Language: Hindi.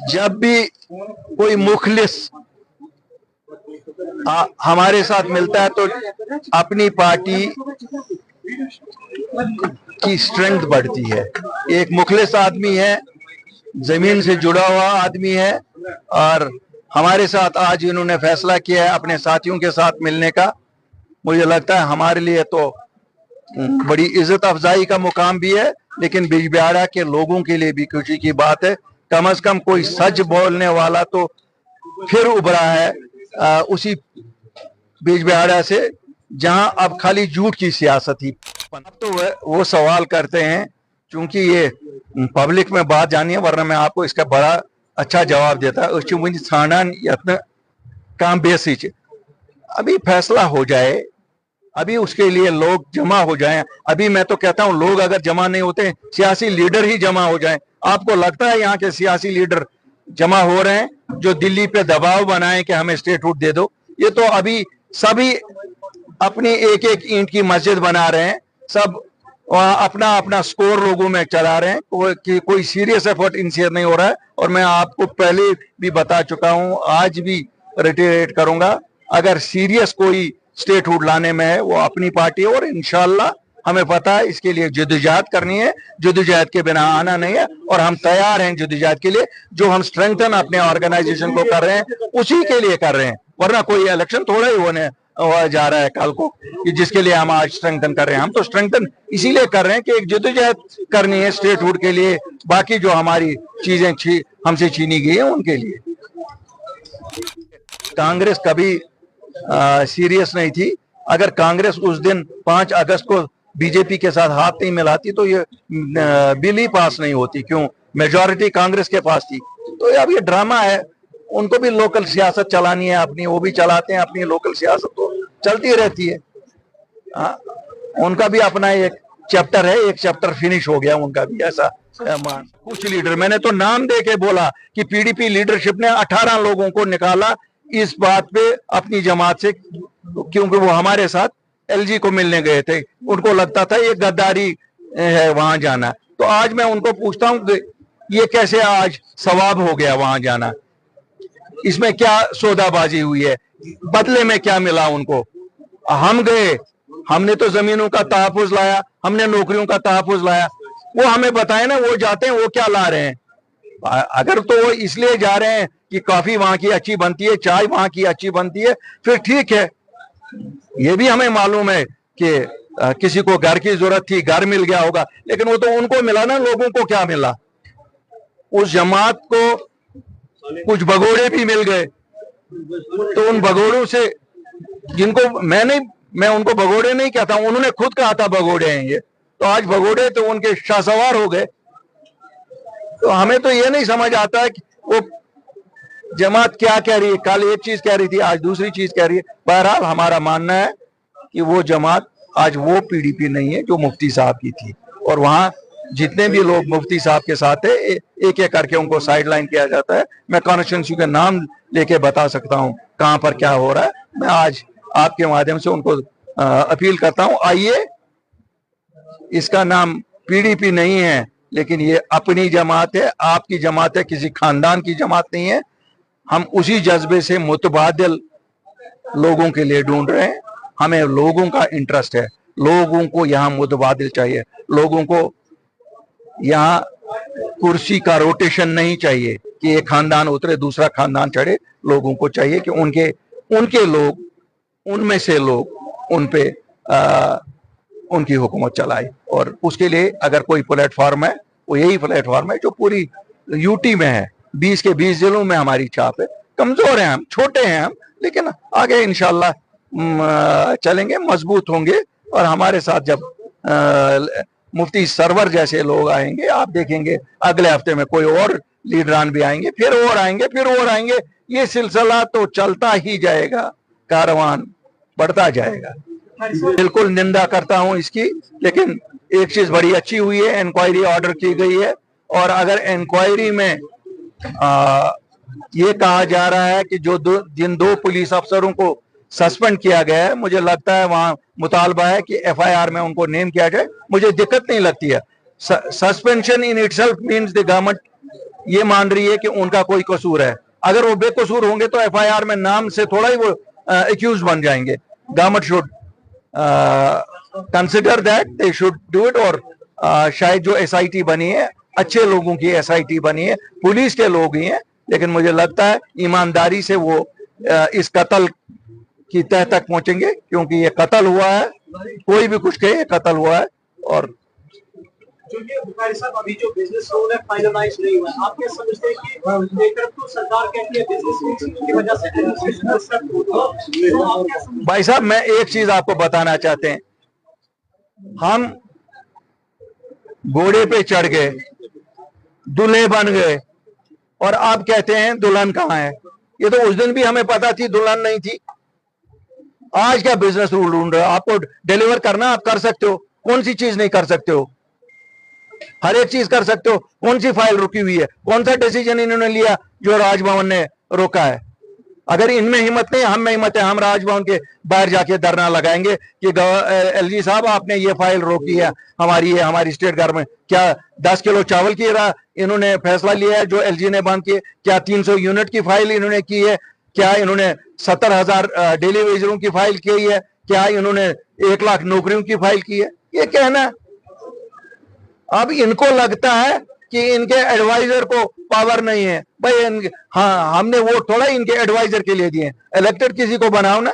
जब भी कोई मुखलिस हमारे साथ मिलता है तो अपनी पार्टी की स्ट्रेंथ बढ़ती है। एक मुखलिस आदमी है, जमीन से जुड़ा हुआ आदमी है, और हमारे साथ आज इन्होंने फैसला किया है अपने साथियों के साथ मिलने का। मुझे लगता है हमारे लिए तो बड़ी इज्जत अफजाई का मुकाम भी है, लेकिन बिजबिहाड़ा के लोगों के लिए भी खुशी की बात है। कम से कम कोई सच बोलने वाला तो फिर उभरा है उसी बिजबिहाड़ा से, जहां अब खाली झूठ की सियासत ही। अब तो वो सवाल करते हैं, क्योंकि ये पब्लिक में बात जानी है, वरना मैं आपको इसका बड़ा अच्छा जवाब देता। काम बेसिच अभी फैसला हो जाए, अभी उसके लिए लोग जमा हो जाएं। अभी मैं तो कहता हूं लोग अगर जमा नहीं होते, सियासी लीडर ही जमा हो जाएं। आपको लगता है यहाँ के सियासी लीडर जमा हो रहे हैं जो दिल्ली पे दबाव बनाए कि हमें स्टेटहुड दे दो? ये तो अभी सभी अपनी एक एक ईंट की मस्जिद बना रहे हैं, सब अपना अपना स्कोर लोगों में चला रहे हैं, कोई सीरियस एफर्ट इनसे नहीं हो रहा है। और मैं आपको पहले भी बता चुका हूं, आज भी रिटेरेट करूंगा, अगर सीरियस कोई स्टेटहुड लाने में है वो अपनी पार्टी है, और इंशाल्लाह हमें पता है इसके लिए जद्दोजहद करनी है, जद्दोजहद के बिना आना नहीं है, और हम तैयार हैं जद्दोजहद के लिए। जो हम स्ट्रेंथन अपने ऑर्गेनाइजेशन को कर रहे हैं उसी के लिए कर रहे हैं, वरना कोई इलेक्शन थोड़ा ही होने जा रहा है कल को कि जिसके लिए हम आज स्ट्रेंथन कर रहे हैं। हम तो स्ट्रेंथन इसीलिए कर रहे हैं कि एक जद्दोजहद करनी है स्टेटहुड के लिए, बाकी जो हमारी चीजें हमसे छीनी गई है उनके लिए। कांग्रेस कभी सीरियस नहीं थी। अगर कांग्रेस उस दिन 5 अगस्त को बीजेपी के साथ हाथ नहीं मिलाती तो ये बिल ही पास नहीं होती। क्यों? मेजॉरिटी कांग्रेस के पास थी। तो अब ये ड्रामा है, उनको भी लोकल सियासत चलानी है अपनी, वो भी चलाते हैं अपनी लोकल सियासत, तो चलती रहती है। उनका भी अपना एक चैप्टर है, एक चैप्टर फिनिश हो गया उनका भी। ऐसा कुछ लीडर, मैंने तो नाम दे के बोला कि पीडीपी लीडरशिप ने 18 लोगों को निकाला इस बात पे अपनी जमात से, क्योंकि वो हमारे साथ एलजी को मिलने गए थे। उनको लगता था ये गद्दारी है वहां जाना। तो आज मैं उनको पूछता हूं कि ये कैसे आज सवाब हो गया वहां जाना? इसमें क्या सौदाबाजी हुई है? बदले में क्या मिला उनको? हम गए, हमने तो जमीनों का तहफ्फुज लाया, हमने नौकरियों का तहफ्फुज लाया। वो हमें बताए ना, वो जाते हैं वो क्या ला रहे हैं। अगर तो वो इसलिए जा रहे हैं कि कॉफी वहां की अच्छी बनती है, चाय वहां की अच्छी बनती है, फिर ठीक है। ये भी हमें मालूम है कि किसी को घर की जरूरत थी, घर मिल गया होगा, लेकिन वो तो उनको मिला ना, लोगों को क्या मिला? उस जमात को कुछ भगोड़े भी मिल गए। तो उन भगोड़ों से, जिनको मैं उनको भगोड़े नहीं कहता, उन्होंने खुद कहा था भगोड़े हैं ये, तो आज भगोड़े तो उनके शाहसवार हो गए। तो हमें तो ये नहीं समझ आता है कि वो जमात क्या कह रही है। कल एक चीज कह रही थी, आज दूसरी चीज कह रही है। बहरहाल हमारा मानना है कि वो जमात आज वो पीडीपी नहीं है जो मुफ्ती साहब की थी, और वहां जितने भी लोग मुफ्ती साहब के साथ है एक एक करके उनको साइडलाइन किया जाता है। मैं कॉन्स्टिट्यूंसी के नाम लेके बता सकता हूं कहां पर क्या हो रहा है। मैं आज आपके माध्यम से उनको अपील करता हूं, आइए, इसका नाम पीडीपी नहीं है, लेकिन ये अपनी जमात है, आपकी जमात है, किसी खानदान की जमात नहीं है। हम उसी जज्बे से मुतबादिल लोगों के लिए ढूंढ रहे हैं। हमें लोगों का इंटरेस्ट है, लोगों को यहाँ मुतबादिल चाहिए, लोगों को यहाँ कुर्सी का रोटेशन नहीं चाहिए कि एक खानदान उतरे दूसरा खानदान चढ़े। लोगों को चाहिए कि उनके लोग, उनमें से लोग उन पे उनकी हुकूमत चलाए। और उसके लिए अगर कोई प्लेटफॉर्म है, वो यही प्लेटफॉर्म है जो पूरी यूटी में है। 20 के 20 जिलों में हमारी छाप है। कमजोर हैं हम, छोटे हैं हम, लेकिन आगे इंशाल्लाह चलेंगे, मजबूत होंगे। और हमारे साथ जब मुफ्ती सरवर जैसे लोग आएंगे, आप देखेंगे अगले हफ्ते में कोई और लीडरान भी आएंगे, फिर और आएंगे, फिर और आएंगे। ये सिलसिला तो चलता ही जाएगा, कारवान बढ़ता जाएगा। बिल्कुल निंदा करता हूं इसकी, लेकिन एक चीज बड़ी अच्छी हुई है, इंक्वायरी ऑर्डर की गई है। और अगर इंक्वायरी में ये कहा जा रहा है कि जिन 2 पुलिस अफसरों को सस्पेंड किया गया है, मुझे लगता है वहां मुतालबा है कि एफआईआर में उनको नेम किया जाए। मुझे दिक्कत नहीं लगती है। Suspension in itself means the government ये मान रही है कि उनका कोई कसूर है। अगर वो बेकसूर होंगे तो एफआईआर में नाम से थोड़ा ही वो एक्यूज बन जाएंगे। Government should consider that, they should do it. और शायद जो एसआईटी बनी है, अच्छे लोगों की एसआईटी बनी है, पुलिस के लोग ही हैं, लेकिन मुझे लगता है ईमानदारी से वो इस कत्ल की तह तक पहुंचेंगे, क्योंकि ये कत्ल हुआ है, कोई भी कुछ कहे, कत्ल हुआ है। और बुखारी साहब, अभी जो बिजनेस रूल है फाइनलाइज नहीं हुआ, आप क्या समझते हैं कि एक तरफ तो सरकार कहती है बिजनेस रूल की वजह से भाई साहब, मैं एक चीज आपको बताना चाहते हैं, हम घोड़े पे चढ़ गए, दूल्हे बन गए, और आप कहते हैं दुल्हन कहाँ है। ये तो उस दिन भी हमें पता थी दुल्हन नहीं थी। आज क्या बिजनेस रूल ढूंढ रहे हो? आपको डिलीवर करना, आप कर सकते हो, कौन सी चीज नहीं कर सकते हो? हर एक चीज कर सकते हो। कौन सी फाइल रुकी हुई है? कौन सा डिसीजन इन्होंने लिया जो राजभवन ने रोका है? अगर इनमें हिम्मत नहीं, हम में हिम्मत है, हम राजभवन के बाहर जाके धरना लगाएंगे कि एलजी साहब आपने ये फाइल रोकी है, हमारी स्टेट गवर्नमेंट। क्या 10 किलो चावल की इन्होंने फैसला लिया है जो एलजी ने बंद किए? क्या 300 यूनिट की फाइल इन्होंने की है? क्या इन्होंने 70,000 डेली वेजरों की फाइल की है? क्या इन्होंने 1 लाख नौकरियों की फाइल की है? ये कहना, अब इनको लगता है कि इनके एडवाइजर को पावर नहीं है। भाई हाँ, हमने वोट थोड़ा इनके एडवाइजर के लिए दिए, इलेक्टेड किसी को बनाओ ना।